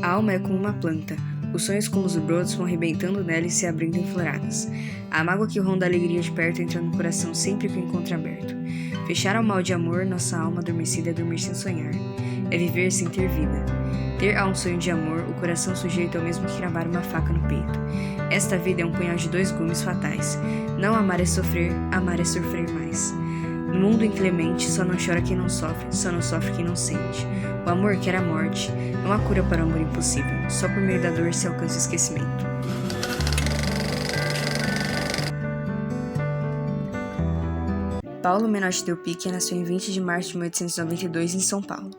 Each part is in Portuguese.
A alma é como uma planta. Os sonhos como os brotos vão arrebentando nela e se abrindo em floradas. A mágoa que ronda a alegria de perto entra no coração sempre que o encontra aberto. Fechar ao mal de amor, nossa alma adormecida é dormir sem sonhar. É viver sem ter vida. Ter a um sonho de amor, o coração sujeito é o mesmo que cravar uma faca no peito. Esta vida é um punhal de 2 gumes fatais. Não amar é sofrer, amar é sofrer mais. No mundo inclemente, só não chora quem não sofre, só não sofre quem não sente. O amor quer a morte, não há cura para o amor impossível, só por meio da dor se alcança o esquecimento. Paulo Menotti Del Picchia nasceu em 20 de março de 1892 em São Paulo.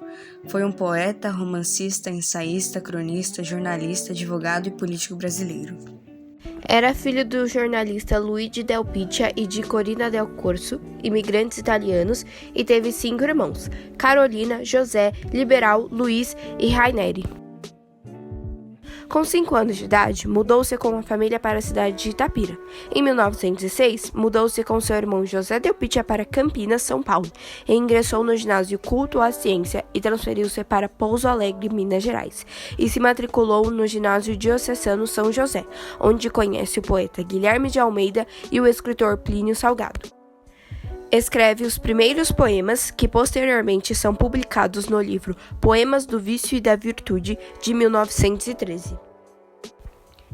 Foi um poeta, romancista, ensaísta, cronista, jornalista, advogado e político brasileiro. Era filho do jornalista Luigi Del Picchia e de Corina Del Corso, imigrantes italianos, e teve 5 irmãos: Carolina, José, Liberal, Luiz e Raineri. Com 5 anos de idade, mudou-se com a família para a cidade de Itapira. Em 1906, mudou-se com seu irmão José Del Picchia para Campinas, São Paulo, e ingressou no ginásio Culto à Ciência e transferiu-se para Pouso Alegre, Minas Gerais, e se matriculou no ginásio diocesano São José, onde conhece o poeta Guilherme de Almeida e o escritor Plínio Salgado. Escreve os primeiros poemas, que posteriormente são publicados no livro Poemas do Vício e da Virtude, de 1913.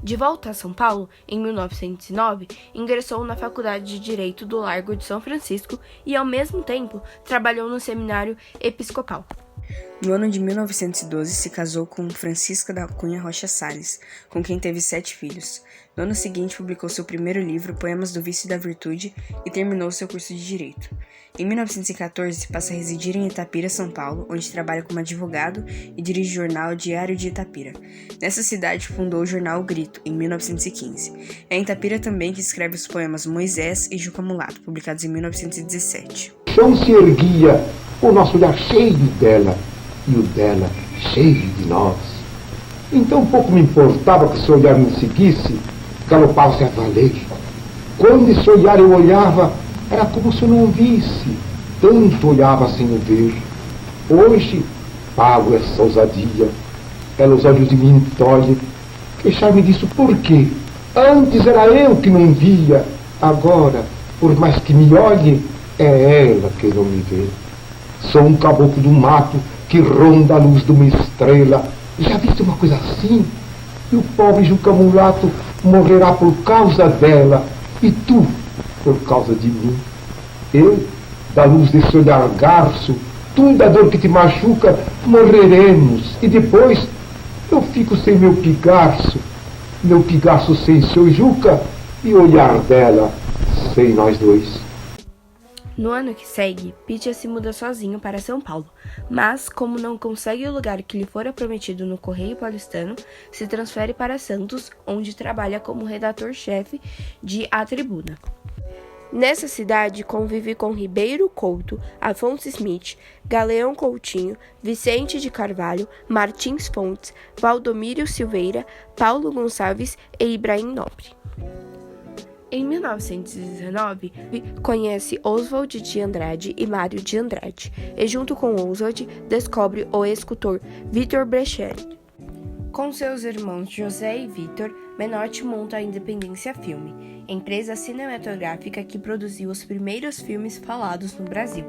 De volta a São Paulo, em 1909, ingressou na Faculdade de Direito do Largo de São Francisco e, ao mesmo tempo, trabalhou no Seminário Episcopal. No ano de 1912, se casou com Francisca da Cunha Rocha Salles, com quem teve 7 filhos. No ano seguinte, publicou seu primeiro livro, Poemas do Vício e da Virtude, e terminou seu curso de Direito. Em 1914, passa a residir em Itapira, São Paulo, onde trabalha como advogado e dirige o jornal Diário de Itapira. Nessa cidade, fundou o jornal O Grito, em 1915. É em Itapira também que escreve os poemas Moisés e Juca Mulato, publicados em 1917. Então se erguia o nosso olhar cheio dela, e o dela cheio de nós. Então pouco me importava que seu olhar me seguisse, galopava-se a valer. Quando esse olhar eu olhava, era como se eu não visse, tanto olhava sem o ver. Hoje, pago essa ousadia, ela os olhos de mim tolhe, queixar-me disso por quê? Antes era eu que não via, agora, por mais que me olhe, é ela que não me vê. Sou um caboclo do mato que ronda a luz de uma estrela. Já viste uma coisa assim? E o pobre Juca Mulato morrerá por causa dela, e tu, por causa de mim. Eu, da luz desse olhar garço, tu da dor que te machuca, morreremos, e depois eu fico sem meu pigarço sem seu Juca, e o olhar dela sem nós dois. No ano que segue, Picchia se muda sozinho para São Paulo, mas, como não consegue o lugar que lhe fora prometido no Correio Paulistano, se transfere para Santos, onde trabalha como redator-chefe de A Tribuna. Nessa cidade, convive com Ribeiro Couto, Afonso Smith, Galeão Coutinho, Vicente de Carvalho, Martins Fontes, Valdomiro Silveira, Paulo Gonçalves e Ibrahim Nobre. Em 1919, conhece Oswald de Andrade e Mário de Andrade, e junto com Oswald, descobre o escultor Victor Brechelli. Com seus irmãos José e Victor, Menotti monta a Independência Filme, empresa cinematográfica que produziu os primeiros filmes falados no Brasil.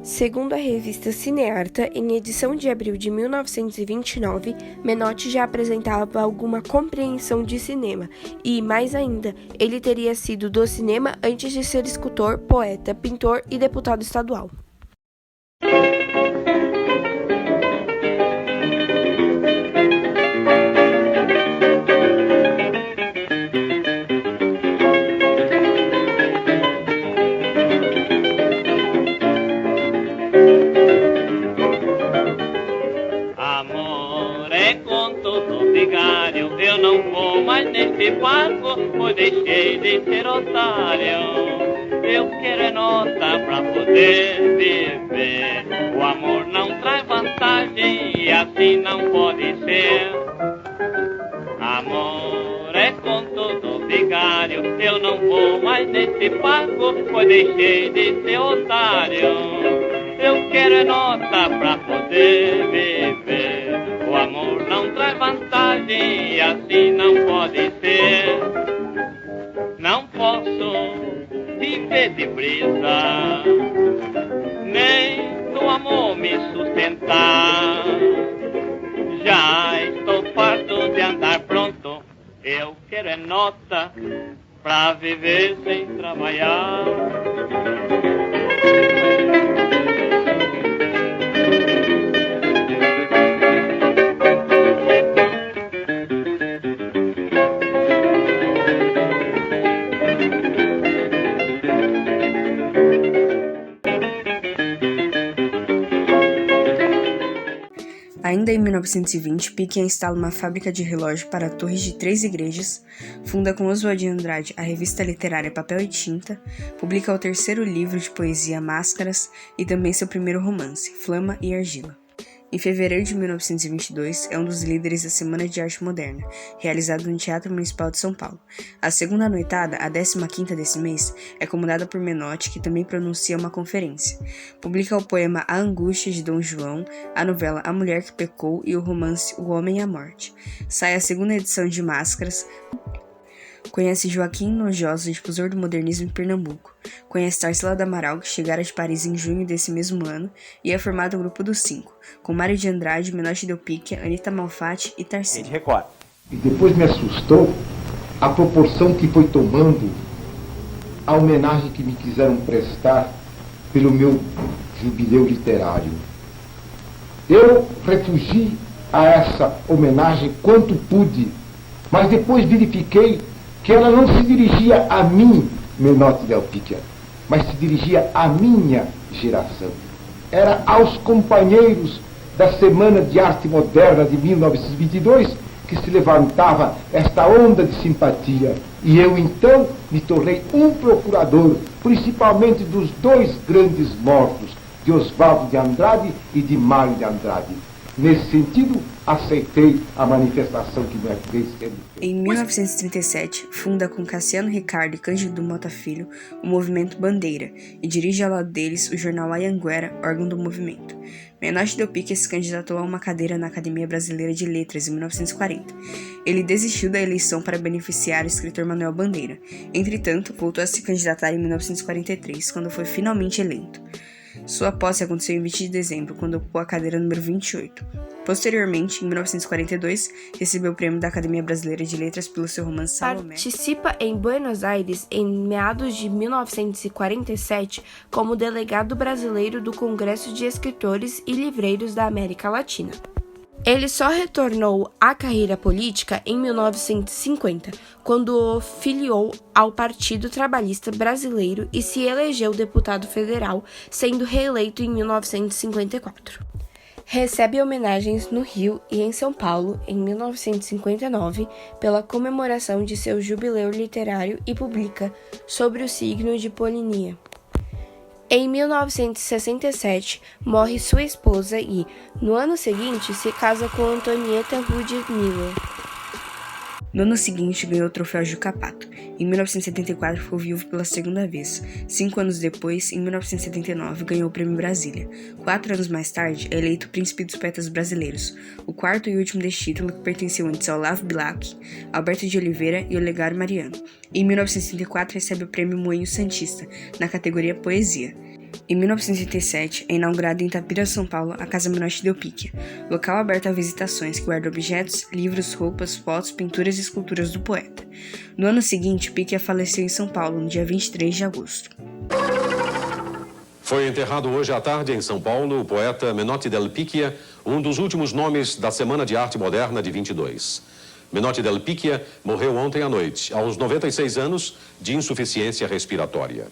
Segundo a revista Cinearta, em edição de abril de 1929, Menotti já apresentava alguma compreensão de cinema e, mais ainda, ele teria sido do cinema antes de ser escultor, poeta, pintor e deputado estadual. Eu não vou mais nesse barco, pois deixei de ser otário. Eu quero é nota pra poder viver. O amor não traz vantagem e assim não pode ser. Amor é com todo vigário. Eu não vou mais nesse barco, pois deixei de ser otário. Eu quero é nota pra poder viver. O amor não traz vantagem nota pra viver sem trabalhar. Ainda em 1920, Piquet instala uma fábrica de relógio para torres de 3 igrejas, funda com Oswald de Andrade a revista literária Papel e Tinta, publica o 3º livro de poesia Máscaras e também seu primeiro romance, Flama e Argila. Em fevereiro de 1922, é um dos líderes da Semana de Arte Moderna, realizada no Teatro Municipal de São Paulo. A segunda noitada, a 15ª desse mês, é comandada por Menotti, que também pronuncia uma conferência. Publica o poema A Angústia de Dom João, a novela A Mulher que Pecou e o romance O Homem e a Morte. Sai a segunda edição de Máscaras. Conhece Joaquim Nojosa, difusor do modernismo em Pernambuco. Conhece Tarsila do Amaral, que chegara de Paris em junho desse mesmo ano, e é formado o Grupo dos 5, com Mário de Andrade, Menotti Del Picchia, Anita Malfatti e Tarsila. E depois me assustou a proporção que foi tomando a homenagem que me quiseram prestar pelo meu jubileu literário. Eu refugi a essa homenagem quanto pude, mas depois verifiquei que ela não se dirigia a mim, Menotti Del Picchia, mas se dirigia à minha geração. Era aos companheiros da Semana de Arte Moderna de 1922 que se levantava esta onda de simpatia. E eu, então, me tornei um procurador, principalmente dos 2 grandes mortos, de Oswaldo de Andrade e de Mário de Andrade. Nesse sentido, aceitei a manifestação que me fez ser. Em 1937, funda com Cassiano Ricardo e Cândido Mota Filho o movimento Bandeira e dirige ao lado deles o jornal Anhanguera, órgão do movimento. Menotti Del Picchia se candidatou a uma cadeira na Academia Brasileira de Letras em 1940. Ele desistiu da eleição para beneficiar o escritor Manuel Bandeira. Entretanto, voltou a se candidatar em 1943, quando foi finalmente eleito. Sua posse aconteceu em 20 de dezembro, quando ocupou a cadeira número 28. Posteriormente, em 1942, recebeu o prêmio da Academia Brasileira de Letras pelo seu romance Salomé. Participa em Buenos Aires em meados de 1947 como delegado brasileiro do Congresso de Escritores e Livreiros da América Latina. Ele só retornou à carreira política em 1950, quando filiou ao Partido Trabalhista Brasileiro e se elegeu deputado federal, sendo reeleito em 1954. Recebe homenagens no Rio e em São Paulo em 1959 pela comemoração de seu jubileu literário e publica Sobre o Signo de Polinia. Em 1967, morre sua esposa e, no ano seguinte, se casa com Antonieta Rudmiller. No ano seguinte, ganhou o troféu Juca Pato. Em 1974, foi viúvo pela segunda vez. 5 anos depois, em 1979, ganhou o Prêmio Brasília. 4 anos mais tarde, é eleito Príncipe dos Poetas Brasileiros, o 4º e último deste título, que pertenceu antes ao Olavo Bilac, Alberto de Oliveira e Olegário Mariano. Em 1964, recebe o Prêmio Moinho Santista, na categoria Poesia. Em 1987, é inaugurada em Itapira, São Paulo, a Casa Menotti Del Picchia, local aberto a visitações que guarda objetos, livros, roupas, fotos, pinturas e esculturas do poeta. No ano seguinte, Picchia faleceu em São Paulo, no dia 23 de agosto. Foi enterrado hoje à tarde em São Paulo o poeta Menotti Del Picchia, um dos últimos nomes da Semana de Arte Moderna de 22. Menotti Del Picchia morreu ontem à noite, aos 96 anos, de insuficiência respiratória.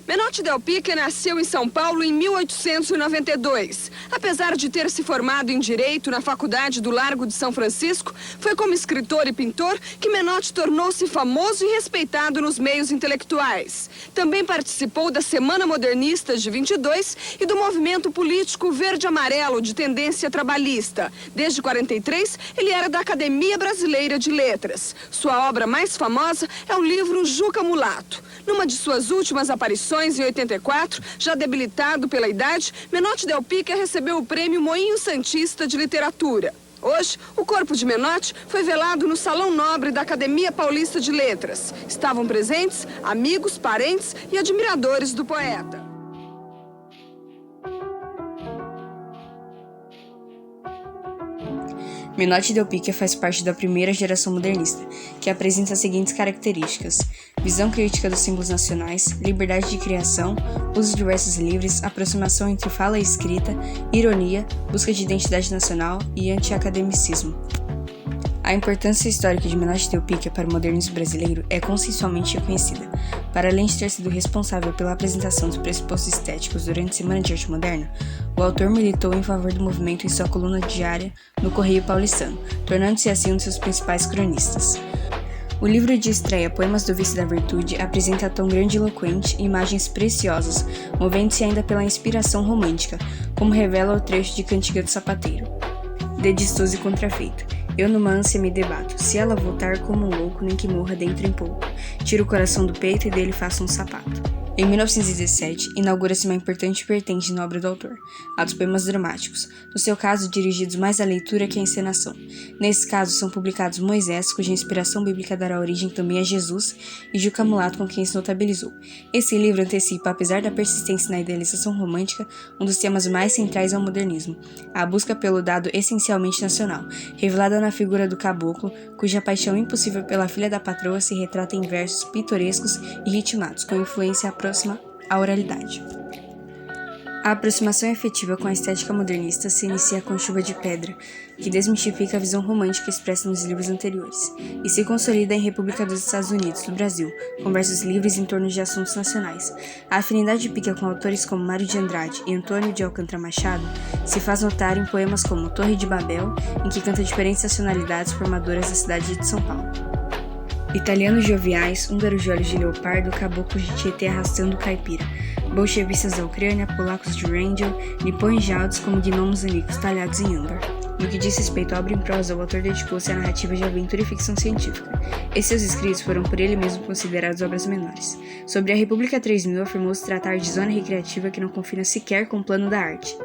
Menotti Del Picchia nasceu em São Paulo em 1892. Apesar de ter se formado em Direito na Faculdade do Largo de São Francisco, foi como escritor e pintor que Menotti tornou-se famoso e respeitado nos meios intelectuais. Também participou da Semana Modernista de 22 e do movimento político verde-amarelo de tendência trabalhista. Desde 43, ele era da Academia Brasileira de Letras. Sua obra mais famosa é o livro Juca Mulato. Numa de suas últimas aparições, em 84, já debilitado pela idade, Menotti Del Picchia recebeu o Prêmio Moinho Santista de Literatura. Hoje, o corpo de Menotti foi velado no Salão Nobre da Academia Paulista de Letras. Estavam presentes amigos, parentes e admiradores do poeta. Menotti Del Picchia faz parte da primeira geração modernista, que apresenta as seguintes características: visão crítica dos símbolos nacionais, liberdade de criação, uso de versos livres, aproximação entre fala e escrita, ironia, busca de identidade nacional e anti-academicismo. A importância histórica de Menotti Del Picchia para o modernismo brasileiro é consensualmente reconhecida. Para além de ter sido responsável pela apresentação dos pressupostos estéticos durante a Semana de Arte Moderna, o autor militou em favor do movimento em sua coluna diária no Correio Paulistano, tornando-se assim um de seus principais cronistas. O livro de estreia Poemas do Vício e da Virtude apresenta tom grandiloquente e imagens preciosas, movendo-se ainda pela inspiração romântica, como revela o trecho de Cantiga do Sapateiro. De distoso e contrafeito. Eu numa ânsia me debato, se ela voltar como um louco, nem que morra dentro em pouco. Tiro o coração do peito e dele faço um sapato. Em 1917, inaugura-se uma importante vertente na obra do autor, a dos poemas dramáticos, no seu caso dirigidos mais à leitura que à encenação. Nesse caso, são publicados Moisés, cuja inspiração bíblica dará origem também a Jesus, e Juca Mulato, com quem se notabilizou. Esse livro antecipa, apesar da persistência na idealização romântica, um dos temas mais centrais ao modernismo, a busca pelo dado essencialmente nacional, revelada na figura do caboclo, cuja paixão impossível pela filha da patroa se retrata em versos pitorescos e ritmados, com influência próxima à oralidade. A aproximação efetiva com a estética modernista se inicia com Chuva de Pedra, que desmistifica a visão romântica expressa nos livros anteriores, e se consolida em República dos Estados Unidos do Brasil, com versos livres em torno de assuntos nacionais. A afinidade de Picchia com autores como Mário de Andrade e Antônio de Alcântara Machado se faz notar em poemas como Torre de Babel, em que canta diferentes nacionalidades formadoras da cidade de São Paulo. Italianos joviais, húngaros de olhos de leopardo, caboclos de Tietê arrastando caipira, bolchevistas da Ucrânia, polacos de Wrangel, nipões de altos como gnomos anicos talhados em âmbar. No que diz respeito à obra em prosa, o autor dedicou-se à narrativa de aventura e ficção científica. Esses seus escritos foram por ele mesmo considerados obras menores. Sobre a República 3000, afirmou-se tratar de zona recreativa que não confina sequer com o plano da arte.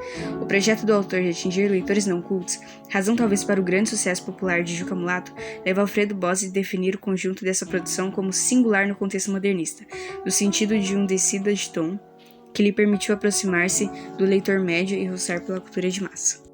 O projeto do autor de atingir leitores não cultos, razão talvez para o grande sucesso popular de Juca Mulato, leva Alfredo Bossi a definir o conjunto dessa produção como singular no contexto modernista, no sentido de um descida de tom que lhe permitiu aproximar-se do leitor médio e roçar pela cultura de massa.